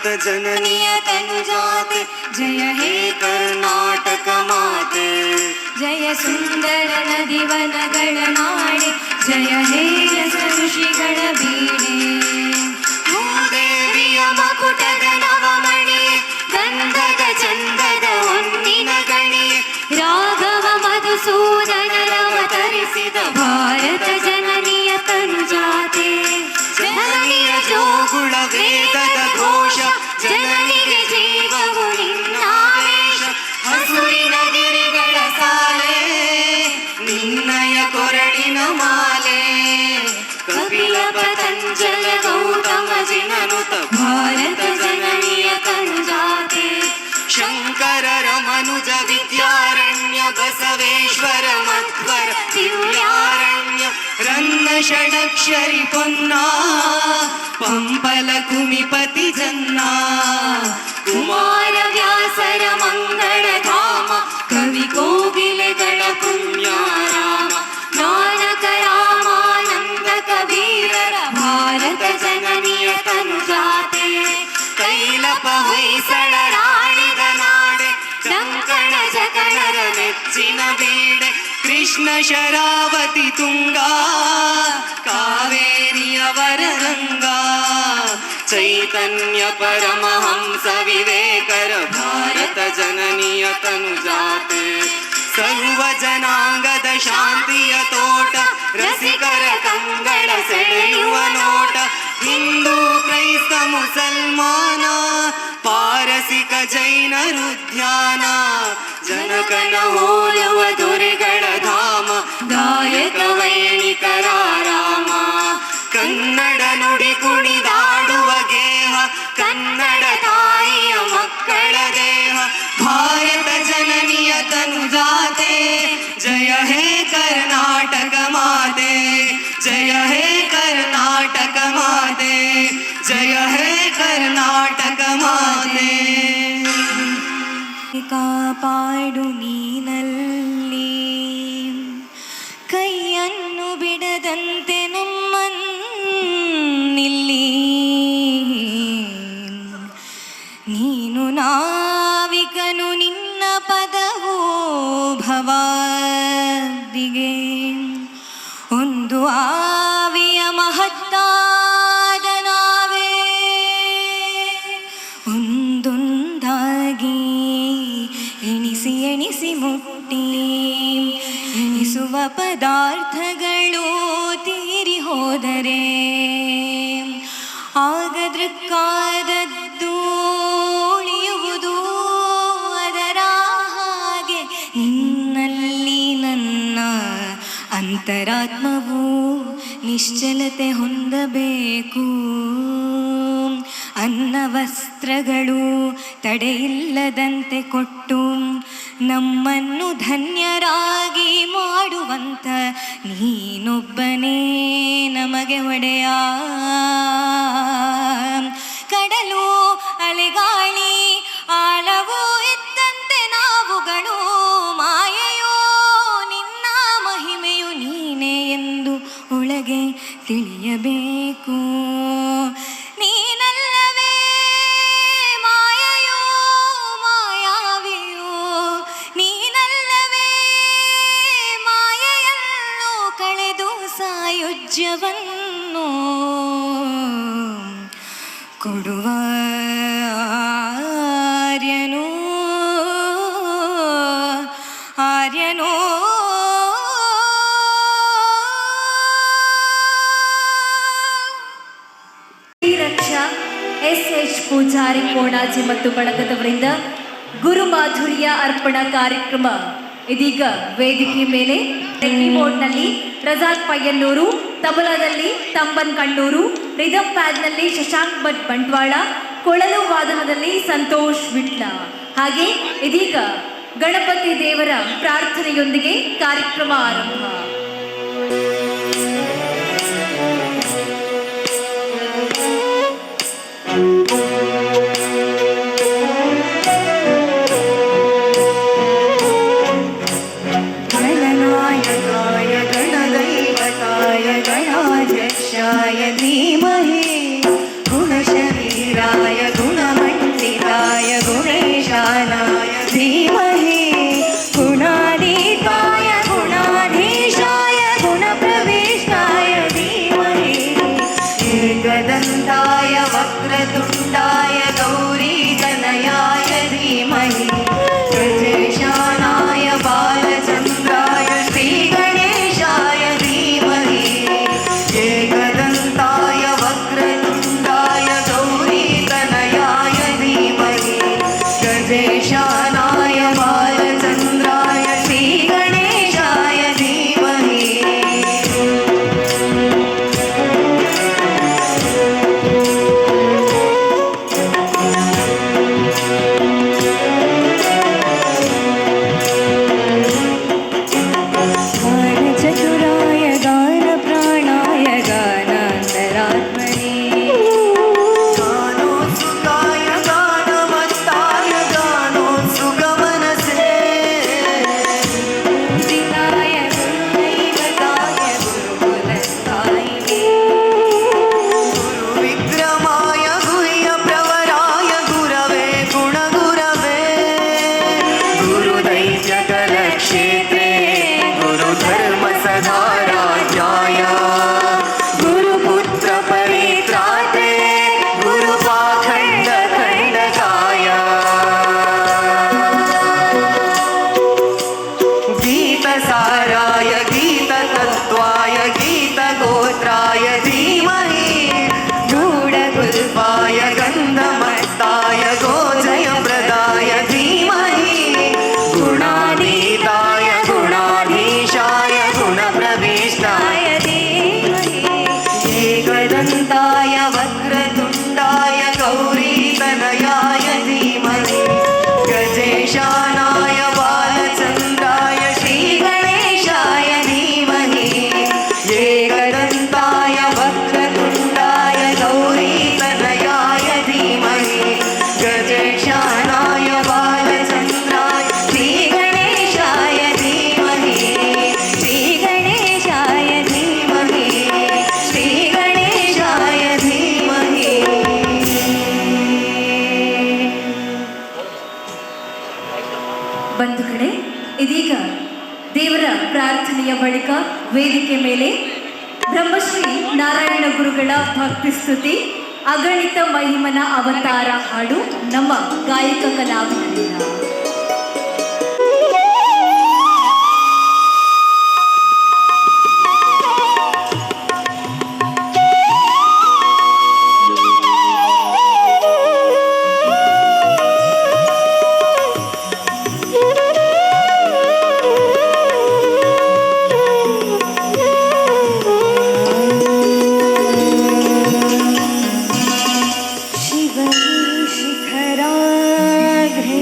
जननीय तनुजाते जय हे कर्नाटक माते जय सुंदर नदी वनಗಳ ನಾಡೆ जय हे ಋಷಿಗಳ ಬೀಡೆ ಭೂದೇವಿಯ ಮಕುಟದ ನವಮಣಿ ಗಂಧದ ಚಂದದ ಹೊನ್ನಿನ ಗಣಿ ರಾಘವ ಮಧುಸೂದನರ ಅವತರಿಸಿದ ಭಾರತ ಜನನಿಯ ತನುಜಾತೆ ಜನನಿಯ ಜೋಗುಳ ವೇದದ ಘೋಷ ಜನನಿಗೆ ಜೀವವು ನಿನ್ನಾವೇಶ ಹಸುರಿನ ಗಿರಿಗಳ ಸಾಲೆ ನಿನ್ನಯ ಕೊರಳಿನ ಮಾಲೆ ಕಪಿಲ ಪತಂಜಲ ಗೌತಮ ಜಿನನುತ ಭಾರತ ಜನನಿಯ ತನುಜಾತೆ ಶಂಕರರ ಮನುಜ ವಿದ್ಯಾರಣ್ಯ ಬಸವೇಶ್ವರ ಮಧ್ವರ ದಿವ್ಯಾರಣ್ಯ ರನ್ನ ಷಡಕ್ಷರಿ ಪೊನ್ನ ಪಂಪಲ ಕುಮಿಪತಿ ಜನ್ನ ಕುಮಾರ ವ್ಯಾಸರ ಮಂಗಳ ಧಾಮ ಕವಿ ಕೋಗಿಲೆಗಳ ಪುಣ್ಯಾರಾಮ ನಾನಕ ರಾಮಾನಂದ ಕಬೀರರ ಭಾರತ ಜನನಿಯ ತನುಜಾತೆ ಕೈಲಪ ಹೊಯ್ಸಳ ರಾಣಿದ ನಾಡೆ ಡಂಕಣ ಜಗಣರ ನೆಚ್ಚಿನ ಬೇಡೆ ಕೃಷ್ಣ ಶರಾವತಿ ತುಂಗ ಕಾವೇರಿಯವರ ರಂಗ ಚೈತನ್ಯ ಪರಮಹಂಸ ವಿವೇಕರ ಭಾರತ ಜನನಿಯ ತನುಜಾತೆ ಸರ್ವ ಜನಾಂಗದ ಶಾಂತಿಯ ತೋಟ ರಸಿಕರ ಕಂಗಳ ಸೆಳೆಯುವ ನೋಟ ಹಿಂದೂ ಕ್ರೈಸ್ತ ಮುಸಲ್ಮಾನ ಪಾರಸಿಕ ಜೈನರು ಧ್ಯಾನ ಜನಕನ ಹೋಲುವ ದೊರೆಗಳ ಧಾಮ ಗಾಯಕ ವೈಣಿಕರ ರಾಮ ಕನ್ನಡ ನುಡಿ ಕುಣಿದಾಡುವ ಗೇಹ ಕನ್ನಡ ತಾಯಿಯ ಮಕ್ಕಳ ದೇಹ ಭಾರತ ಜನನಿಯ ತನುಜಾತೆ ಜಯ ಹೇ ಕರ್ನಾಟಕ ಮಾತೆ ಜಯ ಹೇ ಕರ್ನಾಟಕ ಮಾತೆ ಜಯ ಹೇ ಕರ್ನಾಟಕ ಮಾತೆ ಕಾಪಾಡು ನೀನಲ್ಲಿ ಕೈಯನ್ನು ಬಿಡದಂತೆ ನಮ್ಮನ್ನಿಲ್ಲಿ ನೀನು ನಾವಿಕನು ನಿನ್ನ ಪದವೋ ಭವಾದಿಗೆ ಒಂದು ಆವಿಯ ಮಹತ್ತಾದ ನಾವೇ ಒಂದೊಂದಾಗಿ ಎಣಿಸಿ ಎಣಿಸಿ ಮುಟ್ಟಿ ಎಣಿಸುವ ಪದಾರ್ಥಗಳು ತೀರಿ ಹೋದರೆ ಆಗ ದೃಕ್ಕಾದದ್ದು ಉಳಿಯುವುದು ಅದರ ಹಾಗೆ ನಿನ್ನಲ್ಲಿ ನನ್ನ ಅಂತರಾತ್ಮವು ನಿಶ್ಚಲತೆ ಹೊಂದಬೇಕು ಅನ್ನ ವಸ್ತ್ರಗಳು ತಡೆಯಿಲ್ಲದಂತೆ ಕೊಟ್ಟು ನಮ್ಮನ್ನು ಧನ್ಯರಾಗಿ ಮಾಡುವಂತ ನೀನೊಬ್ಬನೇ ನಮಗೆ ಒಡೆಯ ಕಡಲು ಅಲೆಗಾಳಿ ಆಳವೂ ಇದ್ದಂತೆ ನಾವುಗಳು ಮಾಯೆಯೋ ನಿನ್ನ ಮಹಿಮೆಯು ನೀನೇ ಎಂದು ಒಳಗೆ ತಿಳಿಯಬೇಕು ನೀನಲ್ಲವೇ ಮಾಯೆಯೋ ಮಾಯಾವಿಯೋ ನೀನಲ್ಲವೇ ಮಾಯೆಯನ್ನು ಕಳೆದು ಸಾಯುಜ್ಯವನ್ನು ಕೊಡುವ ಆರ್ಯನೋ ಆರ್ಯನೋ ರಕ್ಷಾ ಎಸ್ ಪೂಜಾರಿ ಕೋಣಾಜಿ ಮತ್ತು ಬಳಗದವರಿಂದ ಗುರುಮಾಧುರ್ಯ ಅರ್ಪಣಾ ಕಾರ್ಯಕ್ರಮ ಇದೀಗ ವೇದಿಕೆ ಮೇಲೆ ಕೀಬೋರ್ಡ್ನಲ್ಲಿ ರಜಾಕ್ ಪಯ್ಯನ್ನೂರು, ತಬಲಾದಲ್ಲಿ ತಂಬನ್ ಕಣ್ಣೂರು, ರಿದಮ್ ಪ್ಯಾಡ್ನಲ್ಲಿ ಶಶಾಂಕ್ ಭಟ್ ಬಂಟ್ವಾಳ, ಕೊಳಲು ವಾದನದಲ್ಲಿ ಸಂತೋಷ್ ವಿಟ್ಲ. ಹಾಗೆ ಇದೀಗ ಗಣಪತಿ ದೇವರ ಪ್ರಾರ್ಥನೆಯೊಂದಿಗೆ ಕಾರ್ಯಕ್ರಮ ಆರಂಭ. धीमहि गुणशरीराय गुणम गणेशाय धीमहि एकदन्ताय वक्रतुण्डाय गौरीतनयाय धीमहि गजेशानाय बालचन्द्राय श्रीगणेशाय धीमहि एकदन्ताय वक्रतुण्डाय गौरीतनयाय धीमहि गजेशानाय बालचन्द्राय श्रीगणेशाय धीमहि श्रीगणेशाय धीमहि श्रीगणेशाय धीमहि ಬಂಧುಗಳೇ, ಇದೀಗ ದೇವರ ಪ್ರಾರ್ಥನೆಯ ಬಳಿಕ ವೇದಿಕೆ ಮೇಲೆ ಬ್ರಹ್ಮಶ್ರೀ ನಾರಾಯಣ ಗುರುಗಳ ಭಕ್ತಿ ಸ್ತುತಿ ಅಗಣಿತ ಮಹಿಮನ ಅವತಾರ ಹಾಡು ನಮ್ಮ ಗಾಯಕ ಕಲಾವಿದರಿಂದ. शिखराग्रे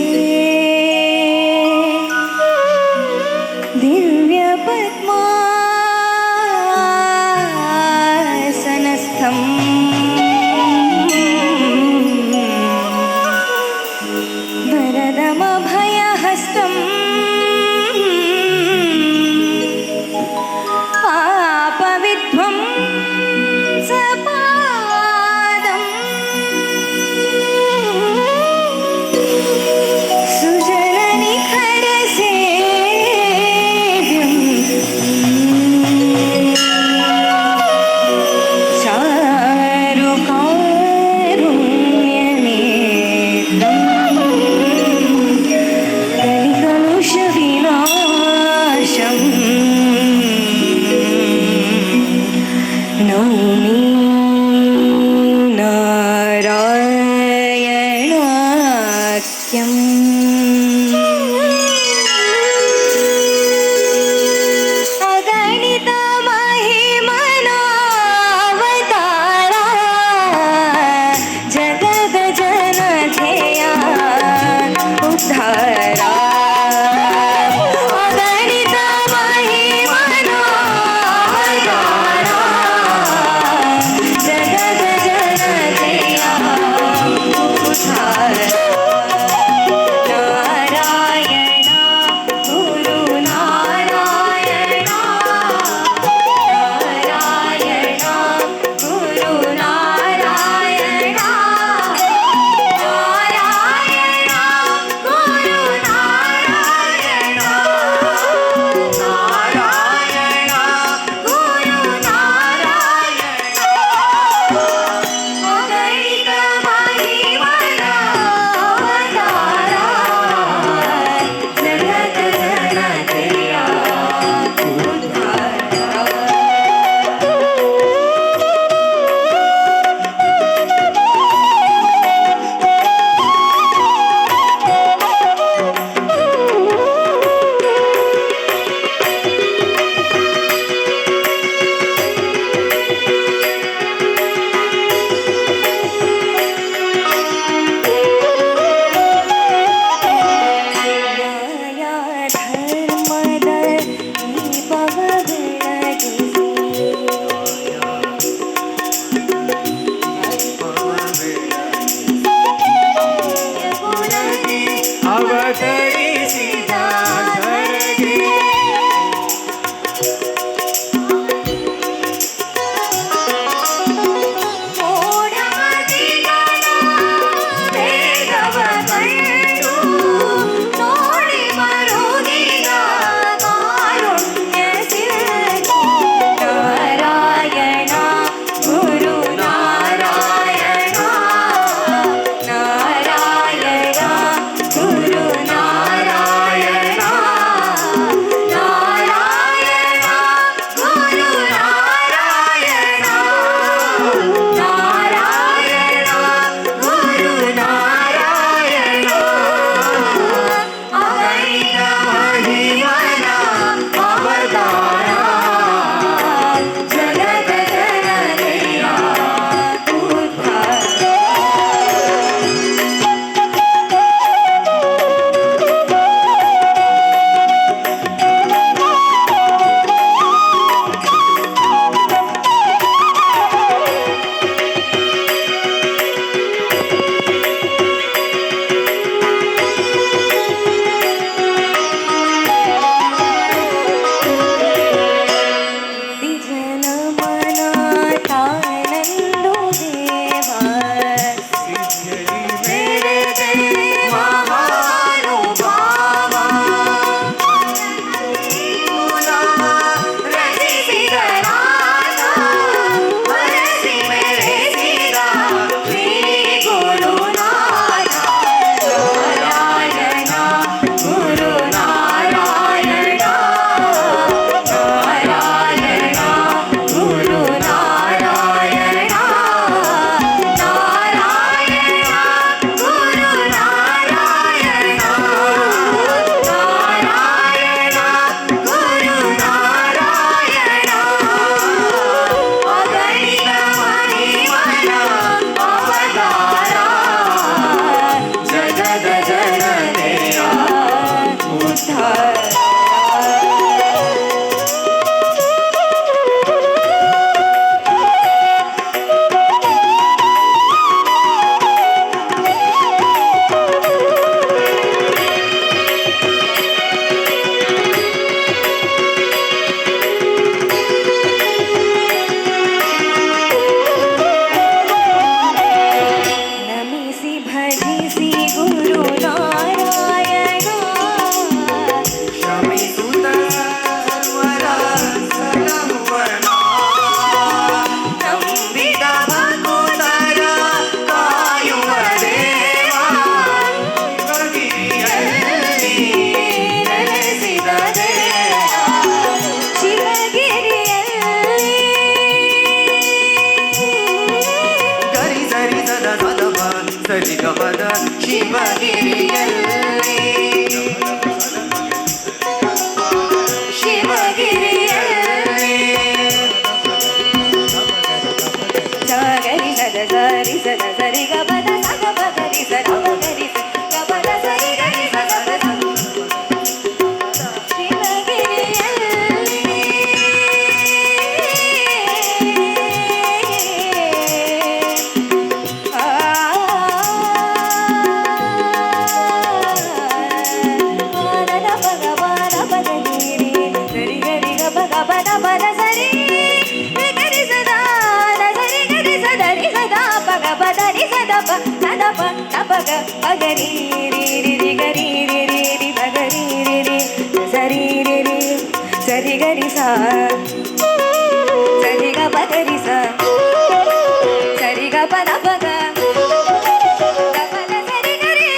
ಗಮದ ಶಿವಗಿರಿಯಲ್ಲಿ ಶಿವಗಿರಿಯಲ್ಲಿ ಸಗರಿ ಸದ ಸರಿ ಸದ ಸರಿ ಗಮದ ಸಗ ಬಗರಿ ಸದ ಬಗರಿ ಗಮದ ಸರಿ ಗರಿ ಸದ ಗರಿ ರಿ ರಿ ರಿ ಗರಿ ರಿ ರಿ ರಿ ಬಗರಿ ರಿ ರಿ ಸರಿ ರಿ ರಿ ಸರಿ ಗರಿ ಸಾ ಸರಿ ಗ ಬಗರಿ ಸಾ ಸರಿ ಗ ಪದ ಬಗ ಸರಿ ಗರಿ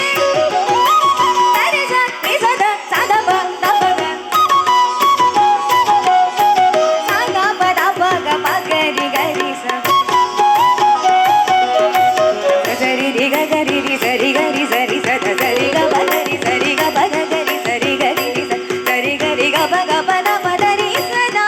ಸರಿ ಸ ರಿ ಸದ ಸದ ಪ ದ ಬಗ ಸಗ ಪದ ಬಗ ಬಗರಿ ಗರಿ ಸಾ ಸರಿ ರಿ ಗ ಗರಿ ರಿ ಸರಿ ಗರಿ ಸರಿ ಸದ ಸರಿ ಗ ಬಗರಿ ಸರಿ ಗ ಬಗ ಗರಿ ಸರಿ ಗರಿ ರಿ ಸರಿ ಗರಿ ಗ ಬಗ ಪದ ಪದ ರಿ ಸದಾ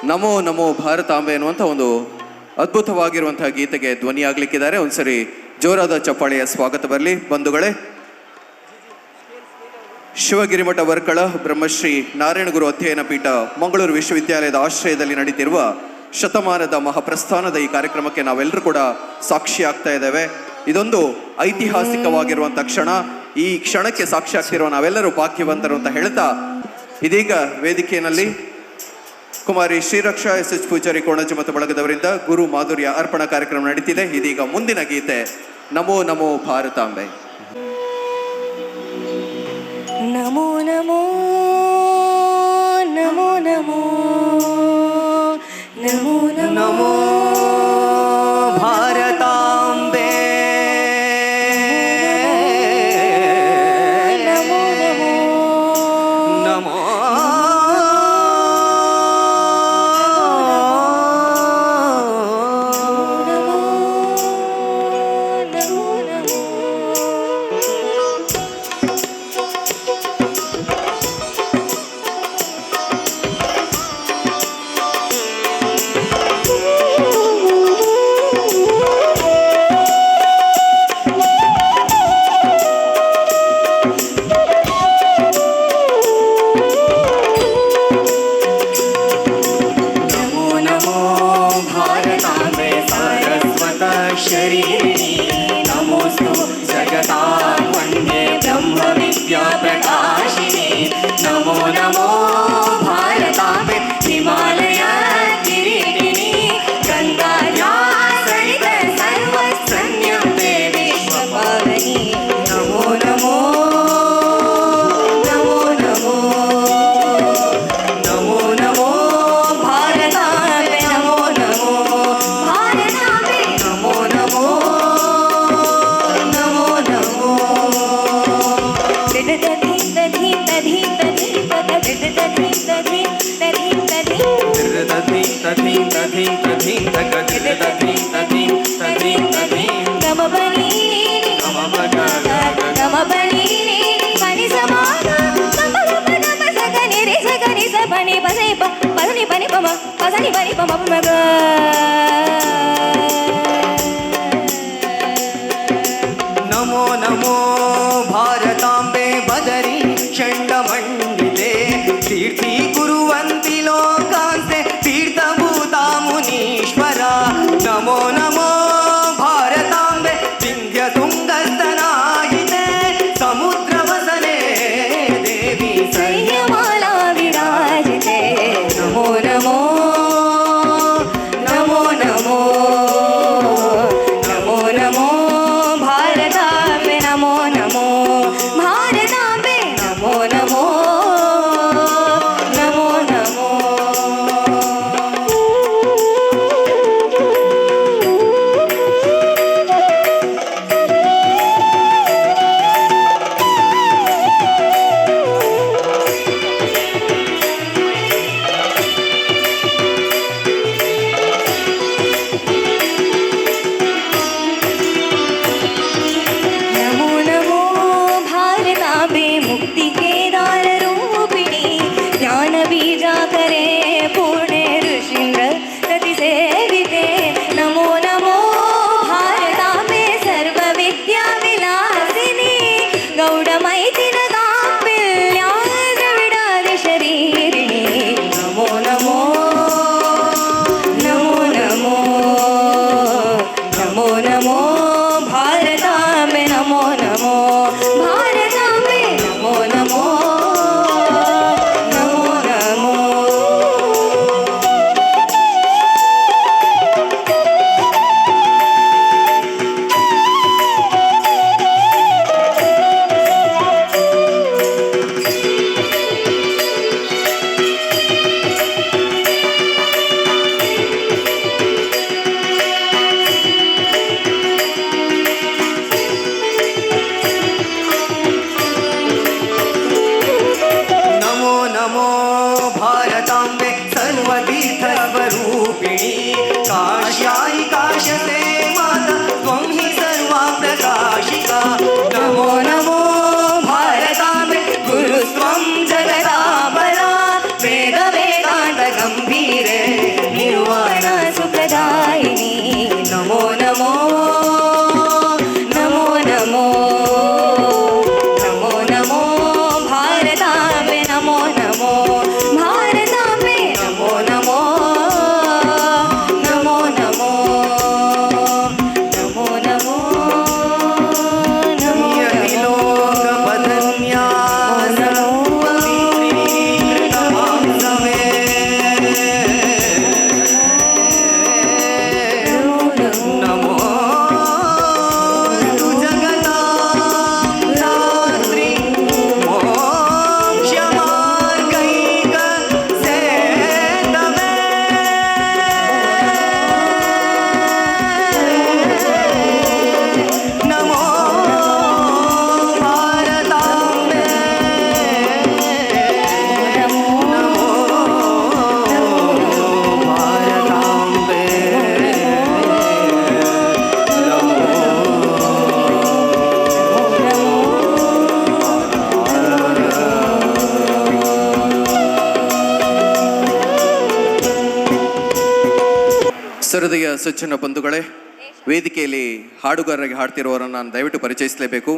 ನಮೋ ನಮೋ ಭಾರತಾಂಬೆ ಅನ್ನುವಂಥ ಒಂದು ಅದ್ಭುತವಾಗಿರುವಂತಹ ಗೀತೆಗೆ ಧ್ವನಿಯಾಗಲಿಕ್ಕಿದ್ದಾರೆ. ಒಂದ್ಸರಿ ಜೋರಾದ ಚಪ್ಪಾಳೆಯ ಸ್ವಾಗತ ಬರಲಿ ಬಂಧುಗಳೇ. ಶಿವಗಿರಿ ಮಠ ವರ್ಕಳ ಬ್ರಹ್ಮಶ್ರೀ ನಾರಾಯಣಗುರು ಅಧ್ಯಯನ ಪೀಠ ಮಂಗಳೂರು ವಿಶ್ವವಿದ್ಯಾಲಯದ ಆಶ್ರಯದಲ್ಲಿ ನಡೀತಿರುವ ಶತಮಾನದ ಮಹಾಪ್ರಸ್ಥಾನದ ಈ ಕಾರ್ಯಕ್ರಮಕ್ಕೆ ನಾವೆಲ್ಲರೂ ಕೂಡ ಸಾಕ್ಷಿ ಆಗ್ತಾ ಇದ್ದೇವೆ. ಇದೊಂದು ಐತಿಹಾಸಿಕವಾಗಿರುವಂಥ ಕ್ಷಣ. ಈ ಕ್ಷಣಕ್ಕೆ ಸಾಕ್ಷಿ ಆಗ್ತಿರುವ ನಾವೆಲ್ಲರೂ ಭಾಗ್ಯವಂತರು ಅಂತ ಹೇಳ್ತಾ ಇದೀಗ ವೇದಿಕೆಯಲ್ಲಿ ಕುಮಾರಿ ಶ್ರೀರಕ್ಷಾ ಎಸ್ ಪೂಜಾರಿ ಕೋಣಜಿ ಮತ್ತು ಬಳಗದವರಿಂದ ಗುರು ಮಾಧುರ್ಯ ಅರ್ಪಣಾ ಕಾರ್ಯಕ್ರಮ ನಡೀತಿದೆ. ಇದೀಗ ಮುಂದಿನ ಗೀತೆ ನಮೋ ನಮೋ ಭಾರತಾಂಬೆ. ನಮೋ ನಮೋ ನಮೋ ನಮೋ ನಮೋ ನಮೋ ಭಾರತಾಂಬೆ ನಮೋ ನಮೋ ನಮೋ ತಧೀಂ ತಧೀಂ ತಧೀಂ ತಧೀಂ ತಧೀಂ ತಧೀಂ ತಧೀಂ ತಧೀಂ ತಧೀಂ ತಧೀಂ ತಧೀಂ ಗಮ ಬನಿ ಗಮ ಬಗ ಗಮ ಬನಿ ಬನಿ ಸಮಾಗ ಗಮ ಗಮ ಗಮ ಸಗನಿ ರಿ ಸಗನಿ ಸ ಬನಿ ಬಸೈ ಪ ಬಸನಿ ಬನಿ ಪಮ ಬಸನಿ ಬನಿ ಪಮ ಮಗ ನಮೋ ನಮೋ ಭಾರತಾಂಬೆ ಬದರಿ ಚಂಡಮಂಡಿತೆ ತೀರ್ಥಿ ಕುರುವಂತಿ ಲೋಕಾಂತೆ ತೀರ್ಥಭೂತ ಮುನೀಶ್ವರ ನಮೋ ನಮೋ ಭಾರತಾಂಬೆ ವಿಂಧ್ಯ ತುಂಗಸ್ತನಾಯಿತೆ ಸಮುದ್ರ ವಸನೆ ದೇವಿ ಸಂಯಮಾಲಾ ವಿರಾಜಿತೆ ನಮೋ ನಮೋ ನಮೋ ನಮೋ ನಮೋ ನಮೋ ಭಾರತಾಂಬೆ ನಮೋ ನಮೋ ಭಾರತಾಂಬೆ ನಮೋ ನಮೋ ನಮೋ ನಮೋ ನಮೋ ನಮೋ ಭಾರತಾಂಬೆ ಮುಕ್ತಿ ಕೇದಾರ ರೂಪಿಣಿ ಜ್ಞಾನ ಬೀಜಾಕರೆ ಪೂರ್ಣೆ ಋಷೀಂದ್ರ ರತಿ ಸೇವಿತೆ ನಮೋ ನಮೋ ಭಾರತಾಂಬೆ ಸರ್ವ ವಿದ್ಯಾ ವಿಲಾಸಿನಿ ಗೌಡ ಮೈಥಿಲ ಗಾಂಬಿಲ್ಯ ದ್ರವಿಡಾದಿ ಶರೀರಿಣಿ ನಮೋ ನಮೋ ನಮೋ ನಮೋ ನಮೋ ನಮೋ ಭಾರತಾಂಬೆ ನಮೋ ನಮೋ ಭಾರತಾಂಬೆ ನಮೋ ನಮೋ ನಮೋ ನಮೋ ನಮೋ ನಮೋ ಭಾರತಾಂಬೆ ಸರ್ವತೀರ್ಥಸ್ವರೂಪಿಣಿ ಕಾಶ್ಯಾಯಿ ಕಾಶ್ಯತೆ ಮಾತ ತ್ವಂ ಹಿ ಸರ್ವಾ ಪ್ರಕಾಶಿಕಾ ನಮೋ ನಮೋ ಭಾರತಾಂಬೆ ಗುರುಸ್ತ್ವಂ ಜಗದಾಂಬರ ವೇದ ವೇದಾಂತ ಗಂಭೀರೆ ನಿರ್ವಾಣ ಸುಖದಾಯಿನಿ ನಮೋ ನಮೋ ನಮೋ ನಮೋ ನಮೋ ನಮೋ ಭಾರತಾಂಬೆ ನಮೋ ನಮೋ ಭಾರತಾಂಬೆ ನಮೋ ನಮೋ ನಮೋ ನಮೋ ನಮೋ ನಮೋ ನಮೋ ಯತಿಲೋಕ ಪದನ್ಯಾಸ ಪವಿತ್ರೀಕೃತಮಾಂಸವೇ. ನಮೋ ತು ಜಗತಾಂ ಧಾತ್ರಿ ಮೋಕ್ಷಮಾರ್ಗೈಕ ಸೇತವೇ. ನಮೋ ಭಾರತಾಂಬೆ ನಮೋ ಭಾರತಾಂಬೆ ಸಹೃದಯ ಸಜ್ಜನ ಬಂಧುಗಳೇ, ವೇದಿಕೆಯಲ್ಲಿ ಹಾಡುಗಾರರಿಗೆ ಹಾಡ್ತಿರುವವರನ್ನು ನಾನು ದಯವಿಟ್ಟು ಪರಿಚಯಿಸಲೇಬೇಕು.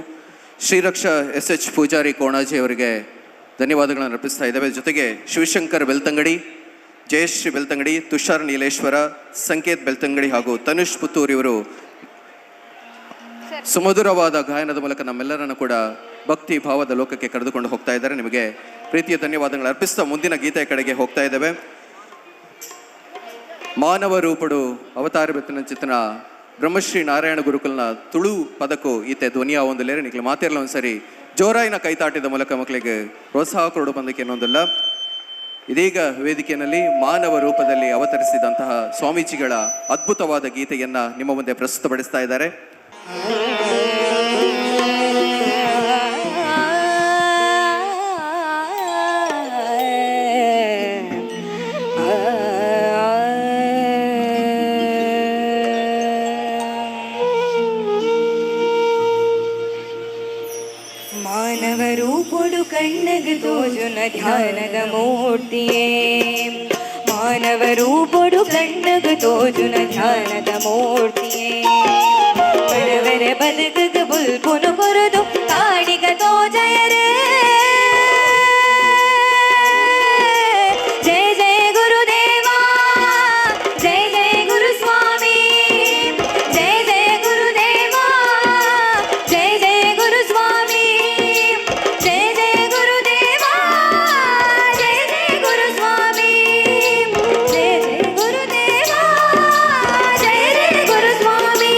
ಶ್ರೀರಕ್ಷಾ SH ಪೂಜಾರಿ ಕೋಣಾಜಿ ಅವರಿಗೆ ಧನ್ಯವಾದಗಳನ್ನು ಅರ್ಪಿಸ್ತಾ ಇದ್ದೇವೆ. ಜೊತೆಗೆ ಶಿವಶಂಕರ್ ಬೆಳ್ತಂಗಡಿ, ಜಯಶ್ರೀ ಬೆಳ್ತಂಗಡಿ, ತುಷಾರ್ ನೀಲೇಶ್ವರ, ಸಂಕೇತ್ ಬೆಳ್ತಂಗಡಿ ಹಾಗೂ ತನುಷ್ ಪುತ್ತೂರ್ ಇವರು ಸುಮಧುರವಾದ ಗಾಯನದ ಮೂಲಕ ನಮ್ಮೆಲ್ಲರನ್ನು ಕೂಡ ಭಕ್ತಿ ಭಾವದ ಲೋಕಕ್ಕೆ ಕರೆದುಕೊಂಡು ಹೋಗ್ತಾ ಇದ್ದಾರೆ. ನಿಮಗೆ ಪ್ರೀತಿಯ ಧನ್ಯವಾದಗಳು ಅರ್ಪಿಸ್ತಾ ಮುಂದಿನ ಗೀತೆಯ ಕಡೆಗೆ ಹೋಗ್ತಾ ಇದ್ದೇವೆ. ಮಾನವ ರೂಪಡು ಅವತಾರ ಬೆತ್ತನ ಚಿತ್ತನ ಬ್ರಹ್ಮಶ್ರೀ ನಾರಾಯಣ ಗುರುಕುಲ್ನ ತುಳು ಪದಕ್ಕೂ ಈತೆ ಧ್ವನಿಯ ಒಂದು ಲೇರೆ ನಿಕ್ಲು ಮಾತಿರಲ್ಲ ಒಂದ್ಸರಿ ಜೋರಾಯಿನ ಕೈತಾಟಿದ ಮೂಲಕ ಮಕ್ಕಳಿಗೆ ಪ್ರೋತ್ಸಾಹ ಕೊಡು ಬಂದಕ್ಕೆ ಇನ್ನೊಂದಿಲ್ಲ. ಇದೀಗ ವೇದಿಕೆಯಲ್ಲಿ ಮಾನವ ರೂಪದಲ್ಲಿ ಅವತರಿಸಿದಂತಹ ಸ್ವಾಮೀಜಿಗಳ ಅದ್ಭುತವಾದ ಗೀತೆಯನ್ನ ನಿಮ್ಮ ಮುಂದೆ ಪ್ರಸ್ತುತಪಡಿಸ್ತಾ ಇದ್ದಾರೆ. ತೋಜುನ ಧ್ಯಾನದ ಮೂರ್ತಿಯೇ ಮಾನವ ರೂಪೊಡು ಕಣ್ಣಗ ತೋಜುನ ಧ್ಯಾನದ ಮೂರ್ತಿಯೇ ಬಡವರ ಬದುಕಗ ಬುಲ್ಪುನು ಕೊರದು ಕಾಣಿಗ ತೋಜಯರೇ ಜಯ ಜಯ ಗುರುದೇವಾ ಜಯ ಜಯ ಗುರು ಸ್ವಾಮಿ ಜಯ ಜಯ ಗುರುದೇವಾ ಜಯ ಜಯ ಗುರು ಸ್ವಾಮಿ ಜಯ ಜಯ ಗುರುದೇವಾ ಜಯ ಜಯ ಗುರು ಸ್ವಾಮಿ ಜಯ ಜಯ ಗುರುದೇವಾ ಜಯ ಜಯ ಗುರು ಸ್ವಾಮಿ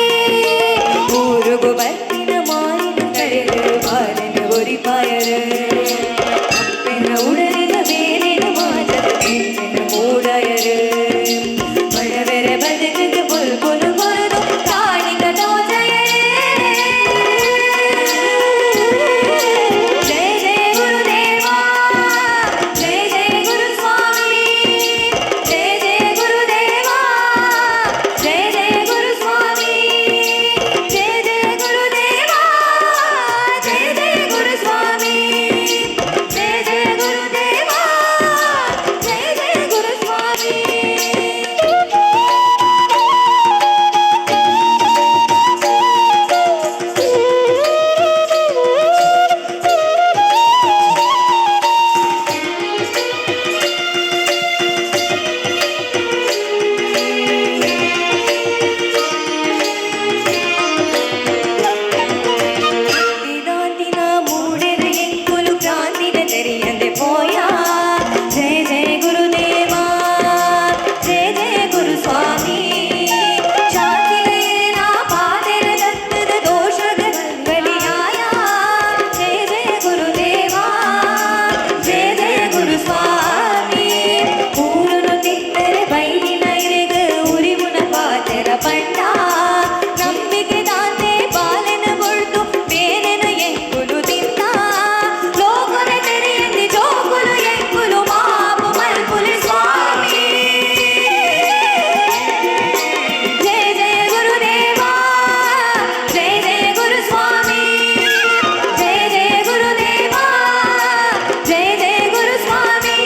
ಊರುಗು ಬರ್ತಿನ ಮಾಯಿನ ಕರೆದರು ಬಾಲನ ಒರಿಪಾಯರು ಅಪ್ಪೆನ ಉಡಲಿನ ಬೇರಿನ ಮಾತದ ಬೇರಿನ ಮೂಡಾಯರು ಬಡವರ ಬದುಕಿಗೆ ಬುಲ್ಬುಲು ಕೊರದು ಕಾಣಿಗ ತೋಜಯರೇ ಜಯ ಜಯ ಗುರುದೇವಾ ಜಯ ಜಯ ಗುರು ಸ್ವಾಮಿ ಜಯ ಜಯ ಗುರುದೇವಾ ಜಯ ಜಯ ಗುರು ಸ್ವಾಮಿ ಜಯ ಜಯ ಗುರುದೇವಾ ಜಯ ಜಯ ಗುರು ಸ್ವಾಮಿ ಜಯ ಜಯ ಗುರುದೇವಾ ಜಯ ಜಯ ಗುರು ಸ್ವಾಮಿ ದಿನ ಮೂಡೆರ ಎಂಕುಲು ಕ್ರಾಂತಿನ ತೆರೆಯಂದೆ ಪೋಯ ಜಯ ಜಯ ಗುರುದೇವಾ ಜಯ ಜಯ ಗುರು ಸ್ವಾಮಿ ಶಾಂತಿನ ಪಾದರ ದತ್ತದ ದೋಷದ ಬಲಿಯಾಯ ಜಯ ಜಯ ಗುರುದೇವಾ ಜಯ ಜಯ ಗುರು ಸ್ವಾಮಿ ಊರುನು ತಿತ್ತರೆ ಬೈದಿನ ಇರೆಗ ಉರಿವುನ ಪಾದರ ಪಂಡ ನಂಬಿಕೆ ದಾತೆ ಬಾಲನ ಬೊಳ್ದು ಬೇರೆನ ಎಂಕುಲು ತಿಂದ ಲೋಕನ ತೆರೆಯಂದಿ ಜೋಕುಲು ಎಂಕುಲು ಮಾಪು ಮಲ್ಪುಲು ಸ್ವಾಮಿ ಜಯ ಜಯ ಗುರುದೇವಾ ಜಯ ಜಯ ಗುರು ಸ್ವಾಮಿ ಜಯ ಜಯ ಗುರುದೇವಾ ಜಯ ಜಯ ಗುರು ಸ್ವಾಮಿ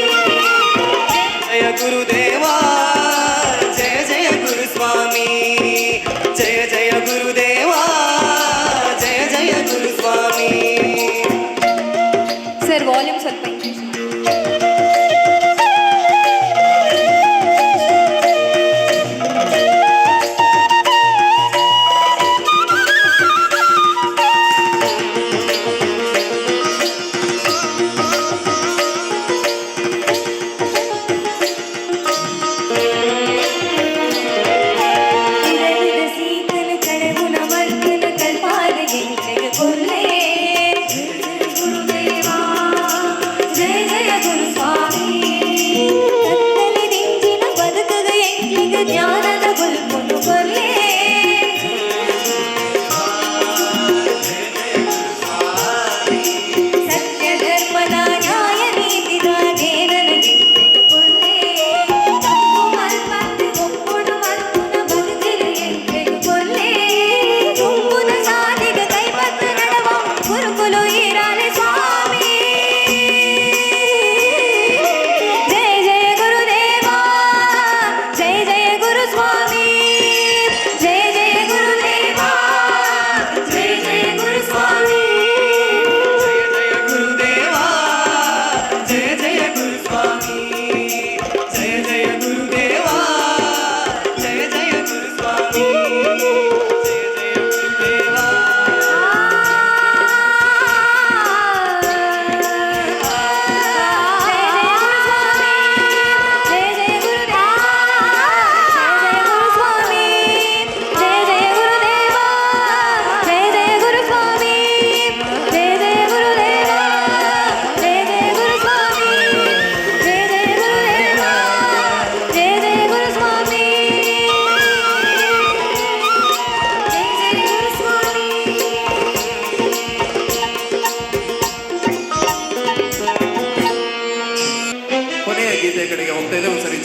ಜಯ ಗುರುದೇವಾ ಜಯ ಜಯ ಗುರು ಸ್ವಾಮಿ ಜಯ ಜಯ ಗುರುದೇವಾ ಜಯ ಜಯ ಗುರು ಸ್ವಾಮಿ ಸರ್ ವಾಲ್ಯೂಮ್ ಸ್ವಲ್ಪ increase ಮಾಡಿ. ಇರಲಿದ ಸೀತನ ಕಡವುನ ವರ್ಗನ ಕಲ್ಪಾದ ಎಂಕಗ ಕೊಲ್ಲೆ ಗುರುದೇವಾ ಜಯ ಜಯ ಗುರು ಸ್ವಾಮಿ ಕತ್ತಲಿ ದಿಂಜಿನ ಬದುಕಗ ಎಂಕಿಗ ಜ್ಞಾನದ ಬುಲ್ಪುನು ಕೊಲ್ಲೆ ಸತ್ಯ ಧರ್ಮದ ನ್ಯಾಯ ನೀತಿದ ನೇರನ ಎಂಕಿಗ ಕೊಲ್ಲೆ ತಪ್ಪು ಮಲ್ಪತ್ತೆ ಒಪ್ಪುಡು ಮಲ್ಪುನ ಬದುಕಿಗ ಎಂಕಿಗ ಕೊಲ್ಲೆ ತುಂಬುದ ಸಾಧಿಗ ಕೈಪತ್ತು ನಡವ ಗುರುಕುಲು ಈರಾನೆ ಸ್ವಾಮಿ ಜಯ ಜಯ ಗುರುದೇವಾ ಜಯ ಜಯ ಗುರು ಸ್ವಾಮಿ ಜಯ ಜಯ ಗುರುದೇವಾ ಜಯ ಜಯ ಗುರು ಸ್ವಾಮಿ ಜಯ ಜಯ ಗುರುದೇವಾ ಜಯ ಜಯ ಗುರು ಸ್ವಾಮಿ ಜಯ ಜಯ ಗುರುದೇವಾ ಜಯ ಜಯ ಗುರು ಸ್ವಾಮಿ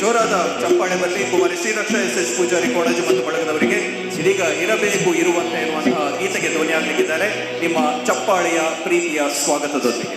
ಜೋರಾದ ಚಪ್ಪಾಳೆ ಬರಲಿ. ಕುಮಾರಿ ಶ್ರೀರಕ್ಷಾ ಎಸ್ ಪೂಜಾರಿ ಕೋಣಜಿ ಮತ್ತು ಬಳಗದವರಿಗೆ ಇದೀಗ ಇರಬೇಕು ಇರುವಂತೆ ಎನ್ನುವಂತಹ ಗೀತೆಗೆ ಧ್ವನಿಯಾಗಲಿಕ್ಕಿದ್ದಾರೆ. ನಿಮ್ಮ ಚಪ್ಪಾಳೆಯ ಪ್ರೀತಿಯ ಸ್ವಾಗತದೊಂದಿಗೆ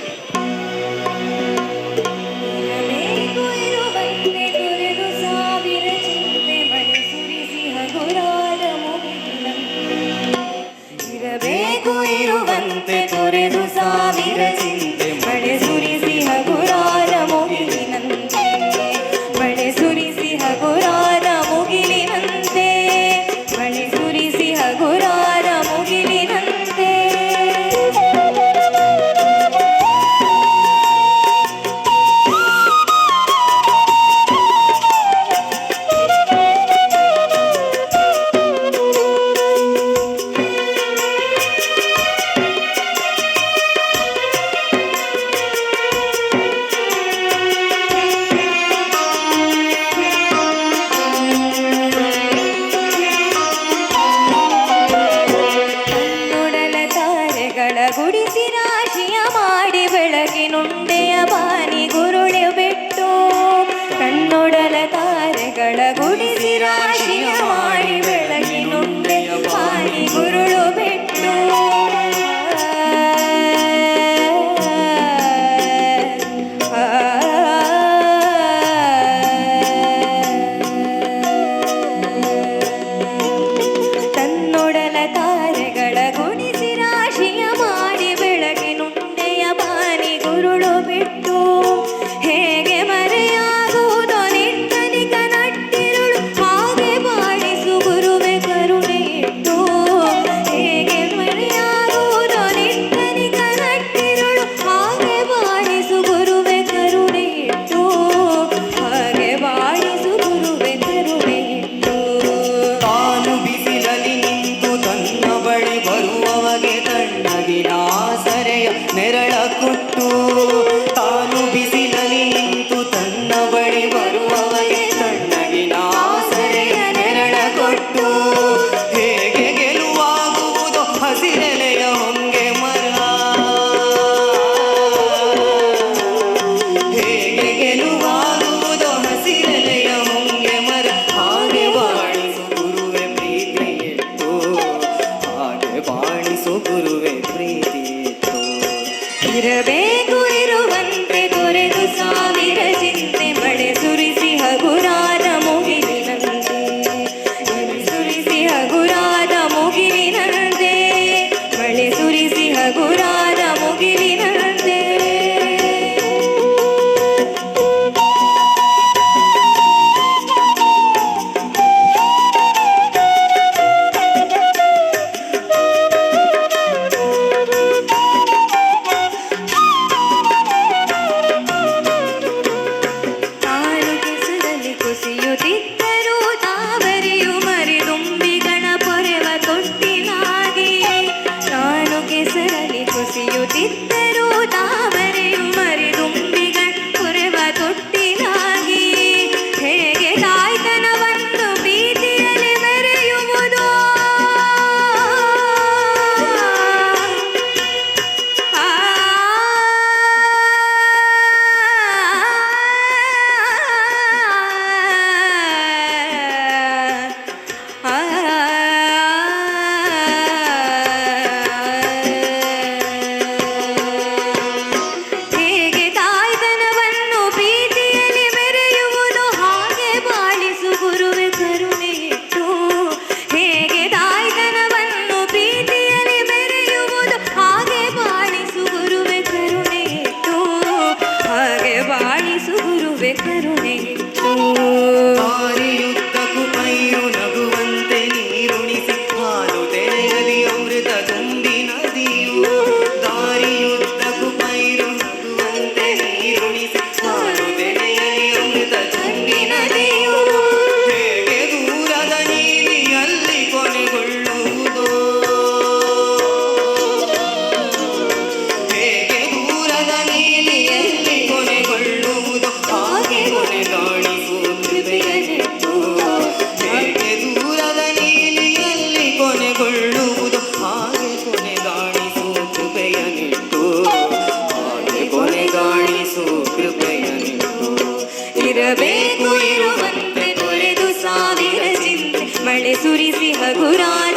ಕೃಪೆ ಕರುಣೆ ದಾರಿಯುದ್ದಕ್ಕೂ ಪೈರು ನಗುವಂತೆ ನೀರುಣಿಸಿ ಹಾಲು ತೆರೆಯಲಿ ಅಮೃತ ತುಂಬಿ ನದಿಯು ದಾರಿಯುದ್ದಕ್ಕೂ ಪೈರು ನಗುವಂತೆ ನೀರುಣಿಸಿ ಹಾಲು ತೆರೆಯಲಿ ಅಮೃತ ತುಂಬಿ ನದಿಯು ಹೇಗೆ ದೂರದ ನೀಲಿಯಲ್ಲಿ ಕೊನೆಗೊಳ್ಳುವುದೋ ಹೇಗೆ ದೂರದ ನೀಲಿಯಲ್ಲಿ ಕೊನೆಗೊಳ್ಳುವುದೋ ಹಾಗೆ ಕೊನೆಗಾಣಿಸು ಕೃಪೆಯನಿಟ್ಟು ಹೇಗೆ ದೂರದ ನೀಲಿಯಲ್ಲಿ ಕೊನೆಗೊಳ್ಳುವುದು ಹಾಗೆ ಕೊನೆಗಾಣಿಸು ಕೃಪೆಯನಿಟ್ಟು ಹಾಗೆ ಕೊನೆಗಾಣಿಸು ಕೃಪೆಯನಿಟ್ಟು ಇರಬೇಕು ಇರುವಂತೆ ತೊರೆದು ಸಾವಿರ ಚಿಂತೆ ಮಳೆ ಸುರಿಸಿ ಹಗುರಾಯ